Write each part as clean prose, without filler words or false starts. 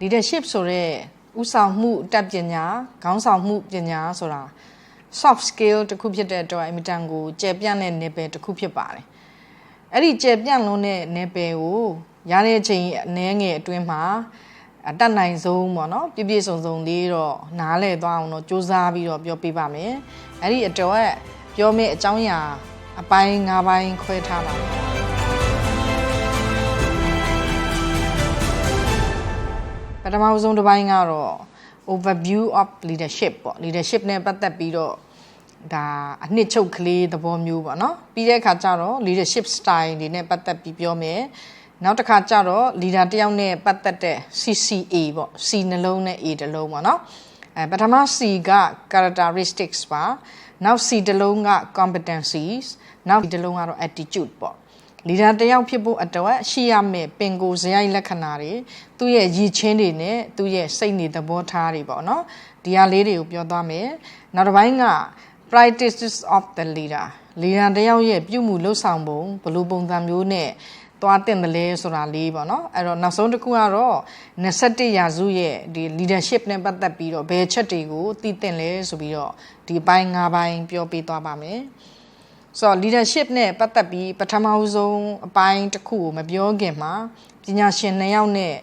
leadership ဆိုတဲ့ဥဆောင်မှုတက်ပညာခေါင်းဆောင်မှုပညာဆိုတာ soft skill တစ်ခုဖြစ်တဲ့အတွက်အင်မတန်ကိုကျယ်ပြန့်တဲ့နယ်ပယ်တစ်ခုဖြစ်ပါတယ်အဲ့ဒီကျယ်ပြန့်လွန်းတဲ့နယ်ပယ်ကိုရတဲ့အချိန်အနည်းငယ်အတွင်းမှာအတတ်နိုင်ဆုံးပေါ့နော်ပြည့်ပြည့်စုံစုံလေးတော့နားလည်သွားအောင်တော့စူးစမ်းပြီးတော့ပြောပြပါမယ်အဲ့ဒီအတွက်ပြောမယ့်အကြောင်းအရာအပိုင်း၅ပိုင်းခွဲထားပါမယ်ပထမဆုံးတစ်ပိုင်းကတော့ overview of leadership ပေါ့ leadership နဲ့ပတ်သက်ပြီးတော့ဒါအနှစ်ချုပ်ကလေးသဘောမျိုးပေါ့နော်ပြီးတဲ့အခါကျတော့ leadership style တွေနဲ့ပတ်သက်ပြီးပြောမယ်နောက်တစ်ခါကျတော့ leader တယောက်နဲ့ပတ်သက်တဲ့ CCA ပေါ့ C နှလုံးနဲ့ A တစ်လုံးပေါ့နော်ပထမ C က characteristics ပါနောက် C တစ်လုံးက competencies နောက် D တစ်လုံးကတော့ attitude ပေါ့leader တယောက်ဖြစ်ဖို့အတွက်ရှိရမယ့်ပင်ကိုယ်စရိုက်လက္ခဏာတွေသူ့ရဲ့ရည်ချင်းတွေနဲ့သူ့ရဲ့စိတ်နေသဘောထားတွေပေါ့နော်ဒီဟာလေးတွေကိုပြောသွားမယ်နောက်တစ်ပိုင်းက practices of the leader တယောက်ရဲ့ပြုမှုလုပ်ဆောင်ပုံဘယ်လိုပုံစံမျိုးနဲ့သွားတင်တယ်လဲဆိုတာလေးပေါ့နော်အဲ့တော့နောက်ဆုံးတစ်ခုကတော့21ရာစုရဲ့ဒီ leadership နဲ့ပတ်သက်ပြီးတော့ဘယ်ချက်တွေကိုသိသင့်လဲဆိုပြီးတော့ဒီပိုင်း၅ပိုင်းပြောပြသွားပါမယ်ဆိုတော့ leadership နဲ့ပတ်သက်ပြီးပထမဆုံးအပိုင်းတစ်ခုကိုမပြောခင်မှာပညာရှင်2ယောက်နဲ့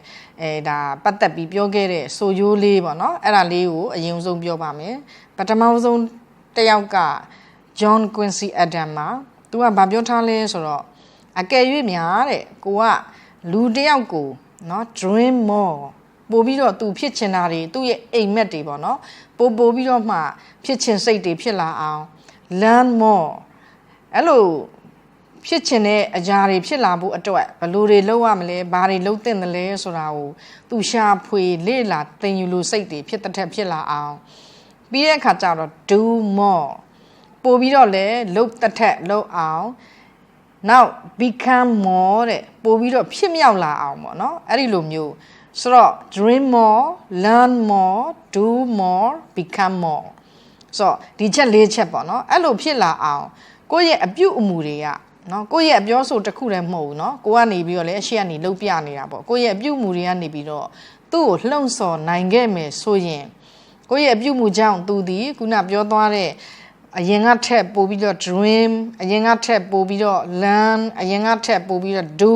ဒါပတ်သက်ပြီးပြောခဲ့တဲ့ဆိုရိုးလေးပေါ့နော်အဲ့ဒါလေးကိုအရင်ဆုံးပြောပါမယ်ပထမဆုံးတစ်ယောက်က John Quincy Adams မှာသူကဗာပြောထားလဲဆိုတော့အကယ်၍များတဲ့ကိုကလူတစ်ယောက်ကိုနော် dream more ပို့ပြီးတော့သူဖြစ်ချင်တာတွေသူ့ရဲ့အိမ်မက်တွေပေါ့နော်ပို့ပြီးတော့မှဖြစ်ချင်စိတ်တွေဖြစ်လာအောင် learn more အဲ့လိုဖြစ်ချင်တဲ့အရာတွေဖြစ်လာဖို့အတွက်ဘယ်လိုတွေလုပ်ရမလဲဘာတွေလုပ်သင့်တယ်လဲဆိုတာကိုသူရှာဖွေလေ့လာသင်ယူလို့စိတ်တွေဖြစ်တဲ့ထက်ဖြစ်လာအောင်ပြီးတဲ့အခါကျတော့ do more ပို့ပြီးတော့လဲလုပ်တဲ့ထက်လုပ်အောင်နောက် become more တဲ့ပို့ပြီးတော့ဖြစ်မြောက်လာအောင်ပေါ့နော်အဲ့ဒီလိုမျိုးဆိုတော့ dream more learn more do more become more ဆိုတော့ဒီချက်၄ချက်ပေါ့နော်အဲ့လိုဖြစ်လာအောင်ကိုယ့်ရဲ့အပြုအမူတွေကနော်ကိုယ့်ရဲ့အပြောဆိုတစ်ခုတည်းမဟုတ်ဘူးနော်ကိုကနေပြီးတော့လည်းအရှိကနေလှုပ်ပြနေတာပေါ့ကိုယ့်ရဲ့အပြုအမူတွေကနေပြီးတော့သူ့ကိုလှုံ့ဆော်နိုင်ခဲ့မယ်ဆိုရင်ကိုယ့်ရဲ့အပြုအမူကြောင့်သူဒီခုနပြောသွားတဲ့အရင်ကထက်ပို့ပြီးတော့ dream အရင်ကထက်ပို့ပြီးတော့ learn အရင်ကထက်ပို့ပြီးတော့ do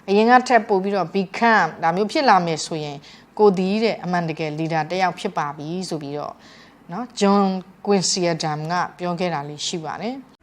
အရင်ကထက်ပို့ပြီးတော့ become ဒါမျိုးဖြစ်လာမယ်ဆိုရင်ကိုဒီတဲ့အမှန်တကယ် leader တစ်ယောက်ဖြစ်ပါပြီဆိုပြီးတော့နော် John Quincy Adams ကပြောခဲ့တာလေးရှိပါတယ်